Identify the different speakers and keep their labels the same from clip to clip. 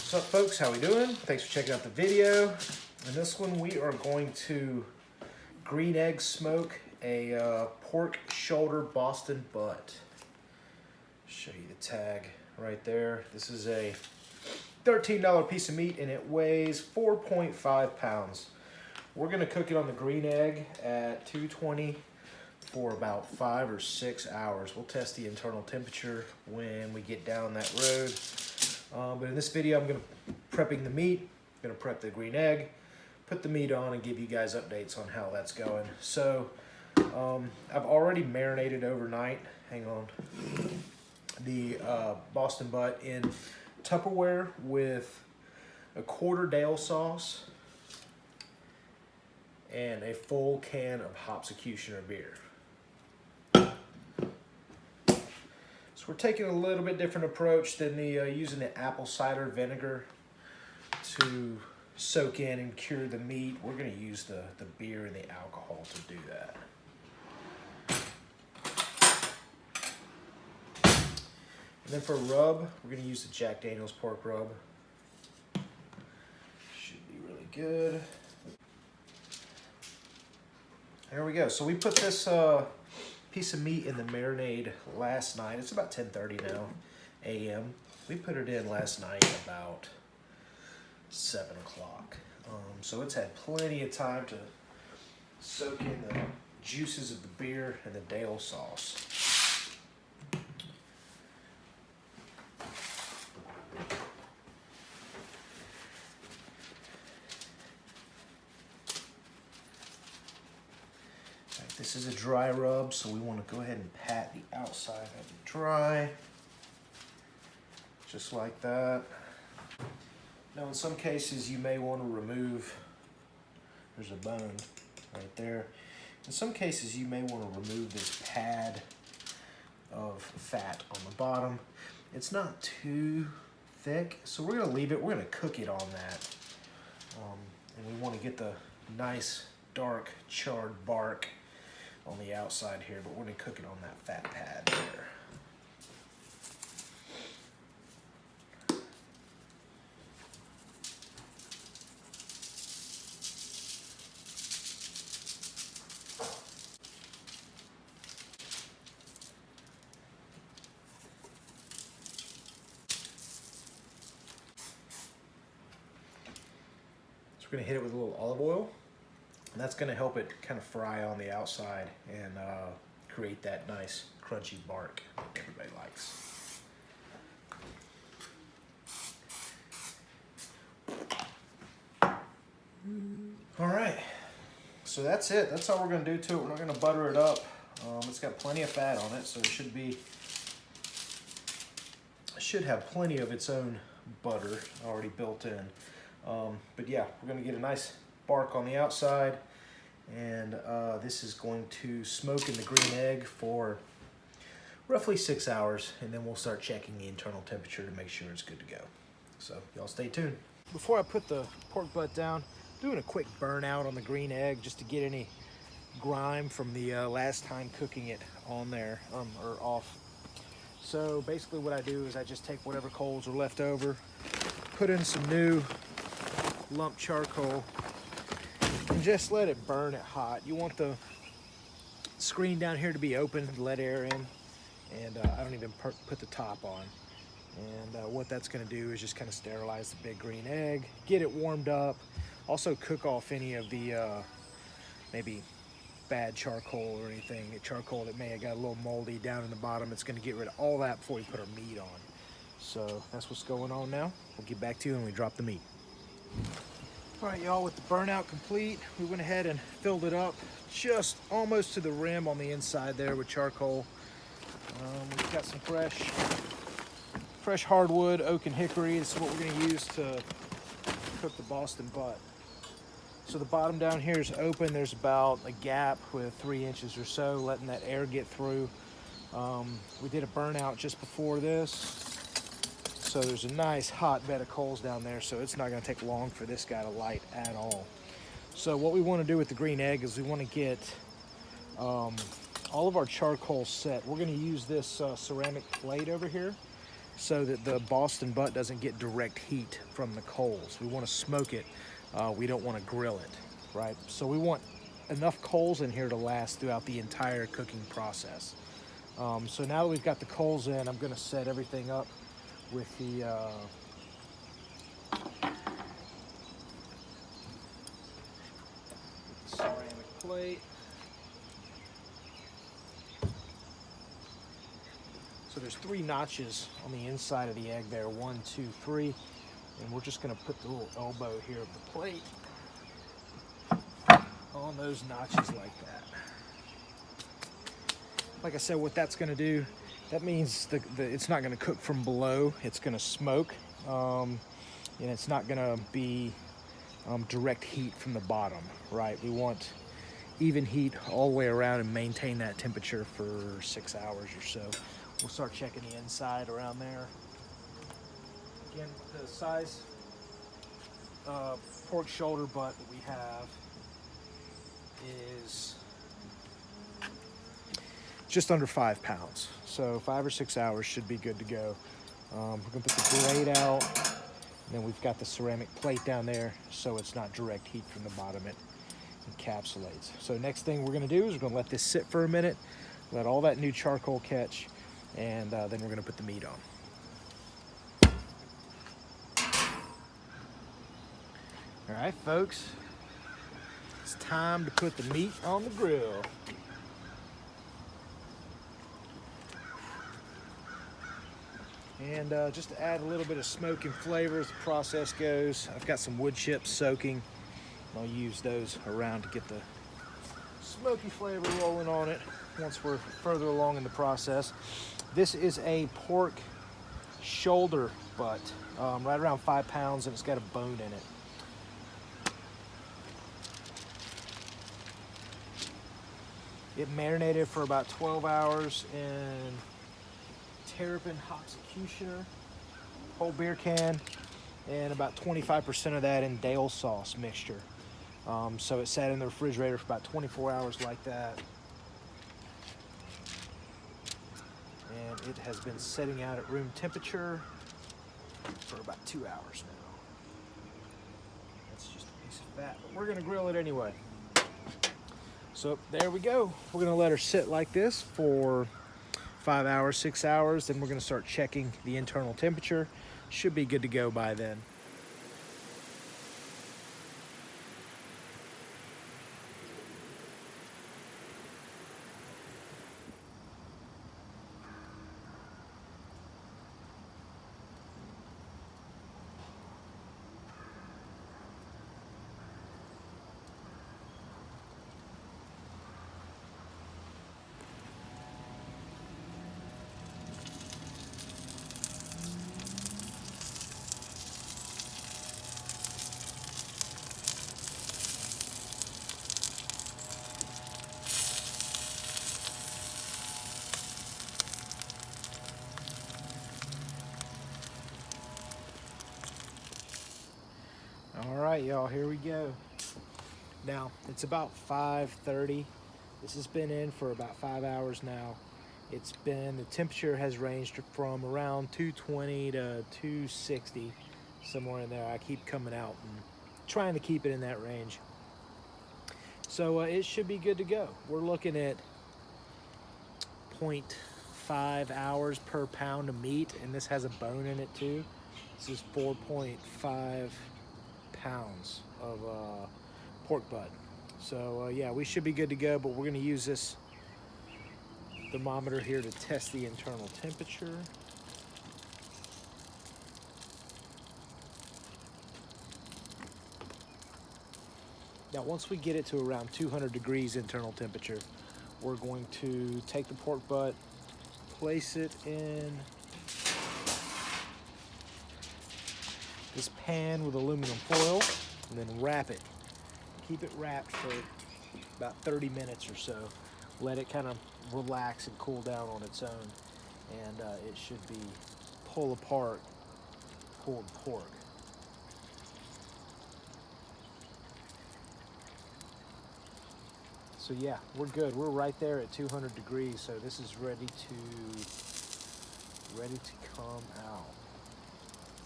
Speaker 1: What's up, folks? How we doing? Thanks for checking out the video. In this one, we are going to green egg smoke a pork shoulder Boston butt. Show you the tag right there. This is a $13 piece of meat and it weighs 4.5 pounds. We're gonna cook it on the green egg at 220 for about 5 or 6 hours. We'll test the internal temperature when we get down that road. But in this video, I'm prepping the meat. I'm gonna prep the green egg, put the meat on, and give you guys updates on how that's going. So I've already marinated overnight. Hang on. The Boston butt in Tupperware with a quarter Dale sauce and a full can of Hopsecutioner beer. So we're taking a little bit different approach than the using the apple cider vinegar to soak in and cure the meat. We're going to use the beer and the alcohol to do that. And then for a rub, we're going to use the Jack Daniel's pork rub. Should be really good. There we go. So we put this piece of meat in the marinade last night. It's about 10:30 now a.m. We put it in last night about 7 o'clock. So it's had plenty of time to soak in the juices of the beer and the Dale sauce. This is a dry rub, so we want to go ahead and pat the outside of it dry. Just like that. Now in some cases you may want to remove, there's a bone right there. In some cases you may want to remove this pad of fat on the bottom. It's not too thick, so we're going to leave it. We're going to cook it on that. And we want to get the nice dark charred bark on the outside here, but we're going to cook it on that fat pad there. So we're going to hit it with a little olive oil. And that's going to help it kind of fry on the outside and create that nice crunchy bark that everybody likes. All right, so that's it. That's all we're going to do to it. We're not going to butter it up. It's got plenty of fat on it, so it should have plenty of its own butter already built in. But yeah, we're going to get a nice bark on the outside, and this is going to smoke in the green egg for roughly 6 hours, and then we'll start checking the internal temperature to make sure it's good to go. So y'all stay tuned. Before I put the pork butt down, I'm doing a quick burnout on the green egg just to get any grime from the last time cooking it on there or off. So basically what I do is I just take whatever coals are left over, put in some new lump charcoal, and just let it burn it hot. You want the screen down here to be open to let air in, and I don't even put the top on. And what that's going to do is just kind of sterilize the big green egg, get it warmed up, also cook off any of the maybe bad charcoal or anything, charcoal that may have got a little moldy down in the bottom. It's going to get rid of all that before we put our meat on. So that's what's going on now. We'll get back to you when we drop the meat. All right, y'all, with the burnout complete, we went ahead and filled it up just almost to the rim on the inside there with charcoal. We've got some fresh hardwood, oak and hickory. This is what we're going to use to cook the Boston butt. So the bottom down here is open. There's about a gap with 3 inches or so, letting that air get through. We did a burnout just before this. So there's a nice hot bed of coals down there, so it's not going to take long for this guy to light at all. So what we want to do with the green egg is we want to get all of our charcoal set. We're going to use this ceramic plate over here, so that the Boston butt doesn't get direct heat from the coals. We want to smoke it. We don't want to grill it, right? So we want enough coals in here to last throughout the entire cooking process. So now that we've got the coals in, I'm going to set everything up with the ceramic plate. So there's 3 notches on the inside of the egg there, 1, 2, 3, and we're just going to put the little elbow here of the plate on those notches like that. Like I said, what that's going to do, that means it's not going to cook from below. It's going to smoke, and it's not going to be direct heat from the bottom, right? We want even heat all the way around and maintain that temperature for 6 hours or so. We'll start checking the inside around there. Again, the size pork shoulder butt that we have is just under 5 pounds. So 5 or 6 hours should be good to go. We're gonna put the grate out, and then we've got the ceramic plate down there so it's not direct heat from the bottom. It encapsulates. So next thing we're gonna do is we're gonna let this sit for a minute, let all that new charcoal catch, and then we're gonna put the meat on. All right, folks, it's time to put the meat on the grill. And just to add a little bit of smoke and flavor as the process goes, I've got some wood chips soaking. I'll use those around to get the smoky flavor rolling on it once we're further along in the process. This is a pork shoulder butt, right around 5 pounds, and it's got a bone in it. It marinated for about 12 hours in terrapin Hoxecutioner, whole beer can, and about 25% of that in Dale sauce mixture. So it sat in the refrigerator for about 24 hours like that. And it has been sitting out at room temperature for about 2 hours now. That's just a piece of fat, but we're gonna grill it anyway. So there we go. We're gonna let her sit like this for 5 hours, 6 hours, then we're gonna start checking the internal temperature. Should be good to go by then. All right, y'all, here we go. Now, it's about 5:30. This has been in for about 5 hours now. The temperature has ranged from around 220 to 260, somewhere in there. I keep coming out and trying to keep it in that range. So it should be good to go. We're looking at 0.5 hours per pound of meat, and this has a bone in it too. This is 4.5 pounds of pork butt. So yeah, we should be good to go, but we're going to use this thermometer here to test the internal temperature. Now once we get it to around 200 degrees internal temperature, we're going to take the pork butt, place it in this pan with aluminum foil, and then wrap it. Keep it wrapped for about 30 minutes or so. Let it kind of relax and cool down on its own, and it should be pull apart pulled pork. So yeah, we're good. We're right there at 200 degrees, so this is ready to ready to come out.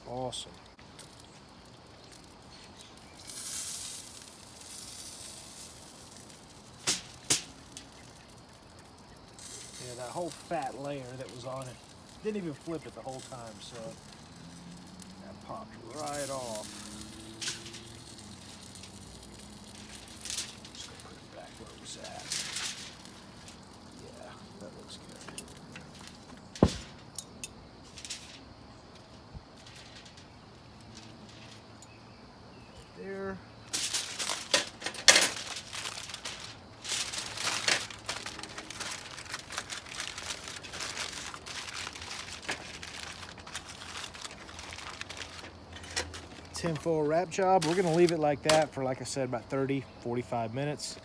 Speaker 1: Awesome. Yeah, that whole fat layer that was on it didn't even flip it the whole time, so that popped right off. Just gonna put it back where it was at. Yeah, that looks good. There. 10-foil wrap job. We're gonna leave it like that for, like I said, about 30-45 minutes,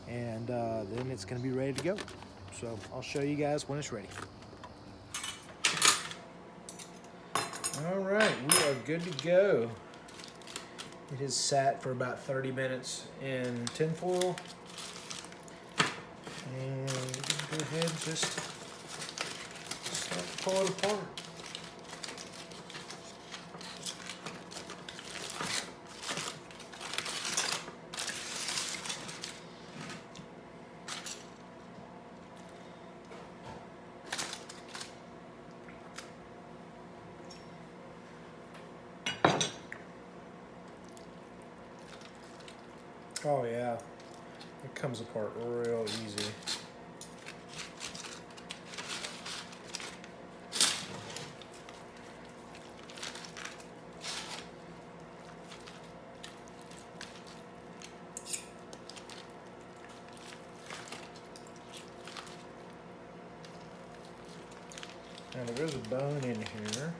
Speaker 1: and then it's gonna be ready to go. So I'll show you guys when it's ready. All right, we are good to go. It has sat for about 30 minutes in tinfoil, and we're gonna go ahead and just start to pull it apart. Oh yeah, it comes apart real easy. Now there is a bone in here.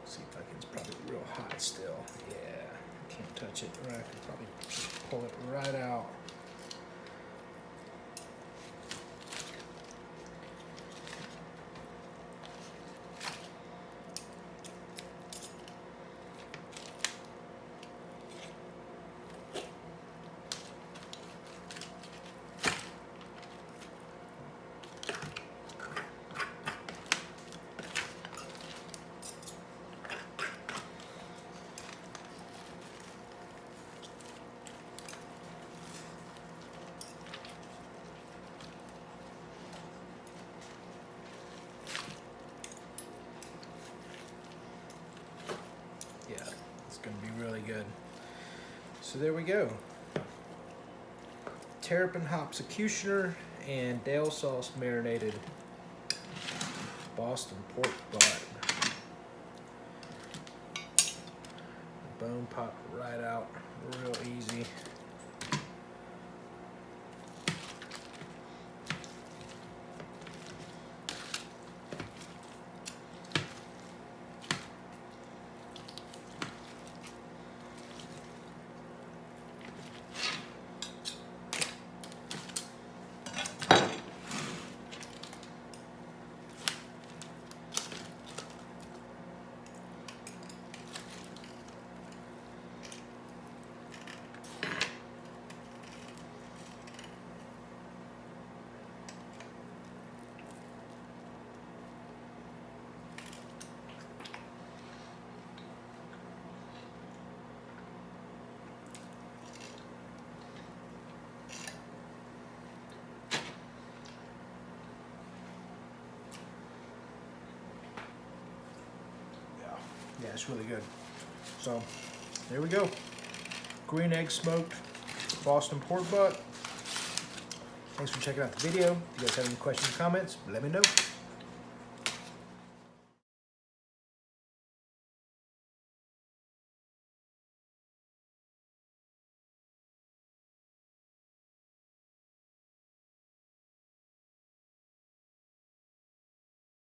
Speaker 1: Let's see if I can, it's probably real hot still. Yeah. Can't touch it, or I could probably just pull it right out. Yeah, it's going to be really good. So there we go. Terrapin hops executioner and Dale sauce marinated Boston pork butt. The bone popped right out real easy. Yeah, it's really good. So, there we go. Green egg smoked Boston pork butt. Thanks for checking out the video. If you guys have any questions or comments, let me know.